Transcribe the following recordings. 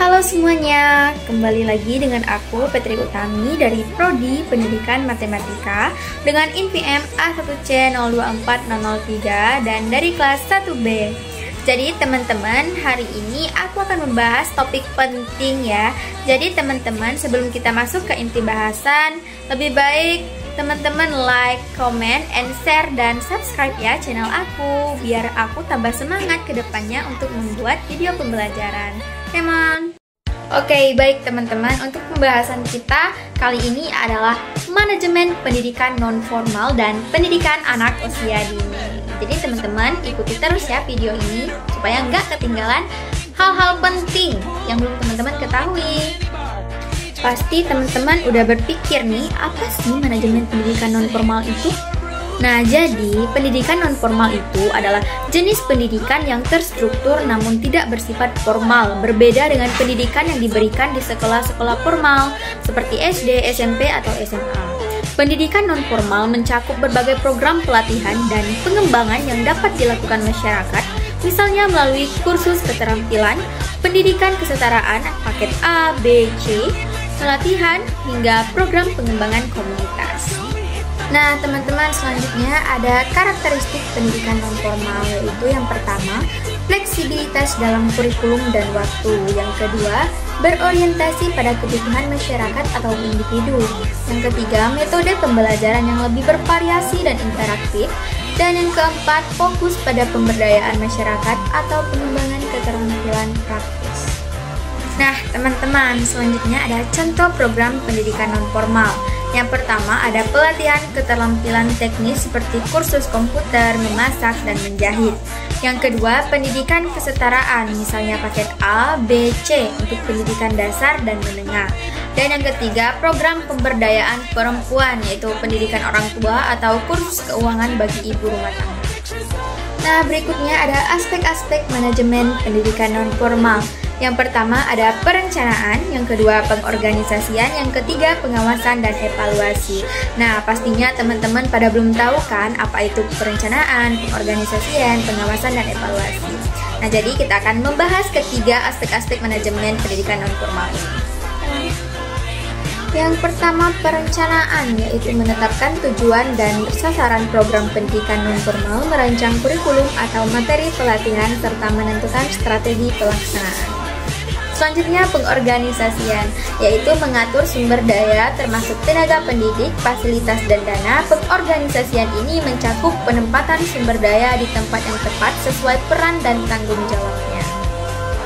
Halo semuanya, kembali lagi dengan aku Petri Utami dari Prodi Pendidikan Matematika dengan INPM A1C024003 dan dari kelas 1B. Jadi teman-teman, hari ini aku akan membahas topik penting ya. Jadi teman-teman, sebelum kita masuk ke inti bahasan, lebih baik teman-teman like, comment, and share, dan subscribe ya channel aku biar aku tambah semangat ke depannya untuk membuat video pembelajaran. Come on! Oke, baik teman-teman, untuk pembahasan kita kali ini adalah manajemen pendidikan non-formal dan pendidikan anak usia dini. Jadi teman-teman ikuti terus ya video ini supaya nggak ketinggalan hal-hal penting yang belum teman-teman ketahui. Pasti teman-teman udah berpikir nih, apa sih manajemen pendidikan non-formal itu? Nah, jadi pendidikan non-formal itu adalah jenis pendidikan yang terstruktur namun tidak bersifat formal, berbeda dengan pendidikan yang diberikan di sekolah-sekolah formal seperti SD, SMP, atau SMA. Pendidikan non-formal mencakup berbagai program pelatihan dan pengembangan yang dapat dilakukan masyarakat, misalnya melalui kursus keterampilan, pendidikan kesetaraan, paket A, B, C, pelatihan, hingga program pengembangan komunitas. Nah teman-teman, selanjutnya ada karakteristik pendidikan non-formal, yaitu yang pertama, fleksibilitas dalam kurikulum dan waktu. Yang kedua, berorientasi pada kebutuhan masyarakat atau individu. Yang ketiga, metode pembelajaran yang lebih bervariasi dan interaktif. Dan yang keempat, fokus pada pemberdayaan masyarakat atau pengembangan keterampilan praktis. Nah teman-teman, selanjutnya ada contoh program pendidikan non-formal. Yang pertama ada pelatihan keterampilan teknis seperti kursus komputer, memasak, dan menjahit. Yang kedua, pendidikan kesetaraan, misalnya paket A, B, C untuk pendidikan dasar dan menengah. Dan yang ketiga, program pemberdayaan perempuan, yaitu pendidikan orang tua atau kursus keuangan bagi ibu rumah tangga. Nah, berikutnya ada aspek-aspek manajemen pendidikan non-formal. Yang pertama ada perencanaan, yang kedua pengorganisasian, yang ketiga pengawasan dan evaluasi. Nah, pastinya teman-teman pada belum tahu kan apa itu perencanaan, pengorganisasian, pengawasan, dan evaluasi. Nah, jadi kita akan membahas ketiga aspek-aspek manajemen pendidikan non-formal ini. Yang pertama perencanaan, yaitu menetapkan tujuan dan sasaran program pendidikan non-formal, merancang kurikulum atau materi pelatihan, serta menentukan strategi pelaksanaan. Selanjutnya pengorganisasian, yaitu mengatur sumber daya termasuk tenaga pendidik, fasilitas, dan dana. Pengorganisasian ini mencakup penempatan sumber daya di tempat yang tepat sesuai peran dan tanggung jawabnya.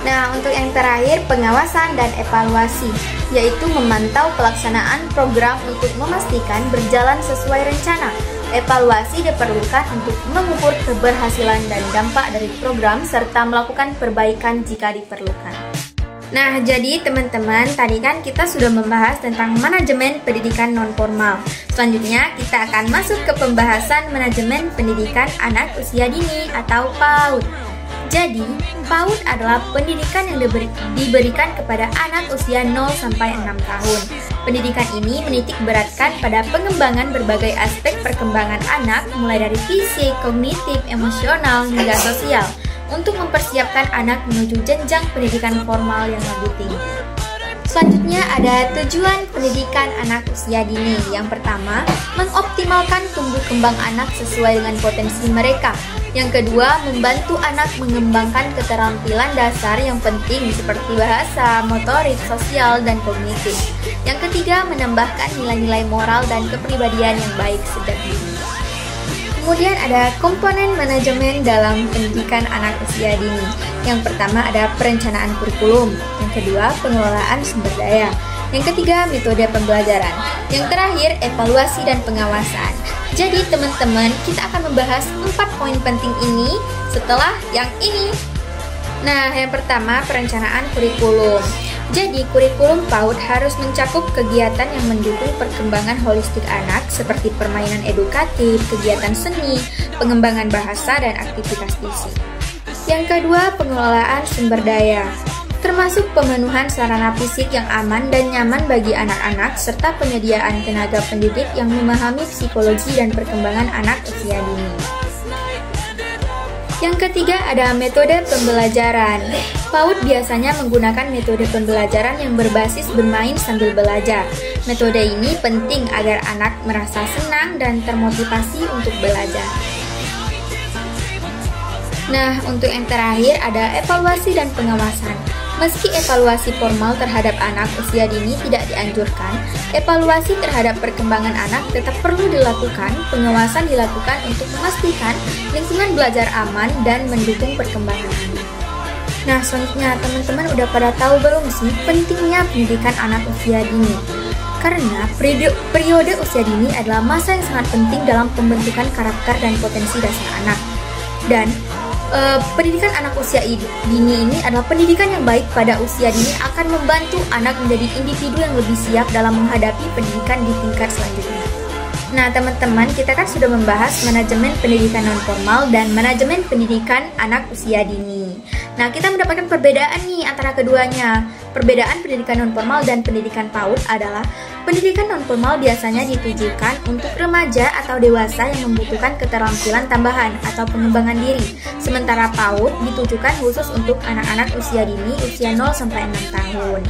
Nah, untuk yang terakhir pengawasan dan evaluasi, yaitu memantau pelaksanaan program untuk memastikan berjalan sesuai rencana. Evaluasi diperlukan untuk mengukur keberhasilan dan dampak dari program serta melakukan perbaikan jika diperlukan. Nah, jadi teman-teman, tadi kan kita sudah membahas tentang manajemen pendidikan non-formal. Selanjutnya, kita akan masuk ke pembahasan manajemen pendidikan anak usia dini atau PAUD. Jadi, PAUD adalah pendidikan yang diberikan kepada anak usia 0-6 tahun. Pendidikan ini menitik beratkan pada pengembangan berbagai aspek perkembangan anak, mulai dari fisik, kognitif, emosional, hingga sosial, untuk mempersiapkan anak menuju jenjang pendidikan formal yang lebih tinggi. Selanjutnya ada tujuan pendidikan anak usia dini. Yang pertama, mengoptimalkan tumbuh kembang anak sesuai dengan potensi mereka. Yang kedua, membantu anak mengembangkan keterampilan dasar yang penting seperti bahasa, motorik, sosial, dan kognitif. Yang ketiga, menambahkan nilai-nilai moral dan kepribadian yang baik sejak dini. Kemudian ada komponen manajemen dalam pendidikan anak usia dini. Yang pertama ada perencanaan kurikulum, yang kedua pengelolaan sumber daya, yang ketiga metode pembelajaran, yang terakhir evaluasi dan pengawasan. Jadi teman-teman, kita akan membahas 4 poin penting ini setelah yang ini. Nah, yang pertama perencanaan kurikulum. Jadi, kurikulum PAUD harus mencakup kegiatan yang mendukung perkembangan holistik anak seperti permainan edukatif, kegiatan seni, pengembangan bahasa, dan aktivitas fisik. Yang kedua, pengelolaan sumber daya, termasuk pemenuhan sarana fisik yang aman dan nyaman bagi anak-anak, serta penyediaan tenaga pendidik yang memahami psikologi dan perkembangan anak usia dini. Yang ketiga ada metode pembelajaran. PAUD biasanya menggunakan metode pembelajaran yang berbasis bermain sambil belajar. Metode ini penting agar anak merasa senang dan termotivasi untuk belajar. Nah, untuk yang terakhir ada evaluasi dan pengawasan. Meski evaluasi formal terhadap anak usia dini tidak dianjurkan, evaluasi terhadap perkembangan anak tetap perlu dilakukan. Pengawasan dilakukan untuk memastikan lingkungan belajar aman dan mendukung perkembangan anak. Nah, selanjutnya teman-teman udah pada tahu belum sih pentingnya pendidikan anak usia dini? Karena periode usia dini adalah masa yang sangat penting dalam pembentukan karakter dan potensi dasar anak. Dan pendidikan anak usia dini ini adalah pendidikan yang baik pada usia dini akan membantu anak menjadi individu yang lebih siap dalam menghadapi pendidikan di tingkat selanjutnya. Nah teman-teman, kita kan sudah membahas manajemen pendidikan non-formal dan manajemen pendidikan anak usia dini. Nah kita mendapatkan perbedaan nih antara keduanya. Perbedaan pendidikan non-formal dan pendidikan PAUD adalah pendidikan non-formal biasanya ditujukan untuk remaja atau dewasa yang membutuhkan keterampilan tambahan atau pengembangan diri. Sementara PAUD ditujukan khusus untuk anak-anak usia dini usia 0-6 tahun.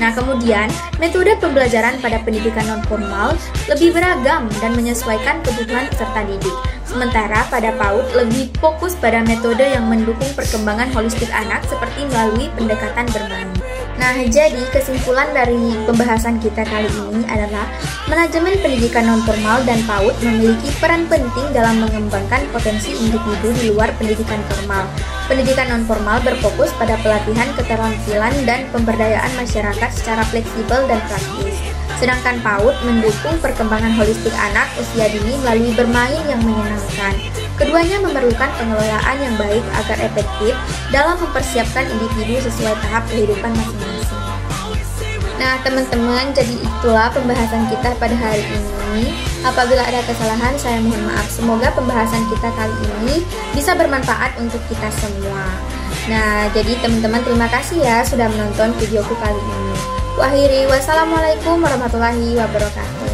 Nah, kemudian metode pembelajaran pada pendidikan non-formal lebih beragam dan menyesuaikan kebutuhan peserta didik. Sementara pada PAUD lebih fokus pada metode yang mendukung perkembangan holistik anak seperti melalui pendekatan bermain. Nah, jadi kesimpulan dari pembahasan kita kali ini adalah manajemen pendidikan non-formal dan PAUD memiliki peran penting dalam mengembangkan potensi individu di luar pendidikan formal. Pendidikan non-formal berfokus pada pelatihan keterampilan dan pemberdayaan masyarakat secara fleksibel dan praktis. Sedangkan PAUD mendukung perkembangan holistik anak usia dini melalui bermain yang menyenangkan. Keduanya memerlukan pengelolaan yang baik agar efektif dalam mempersiapkan individu sesuai tahap kehidupan masing-masing. Nah teman-teman, jadi itulah pembahasan kita pada hari ini. Apabila ada kesalahan, saya mohon maaf. Semoga pembahasan kita kali ini bisa bermanfaat untuk kita semua. Nah, jadi teman-teman terima kasih ya sudah menonton videoku kali ini. Wassalamualaikum warahmatullahi wabarakatuh.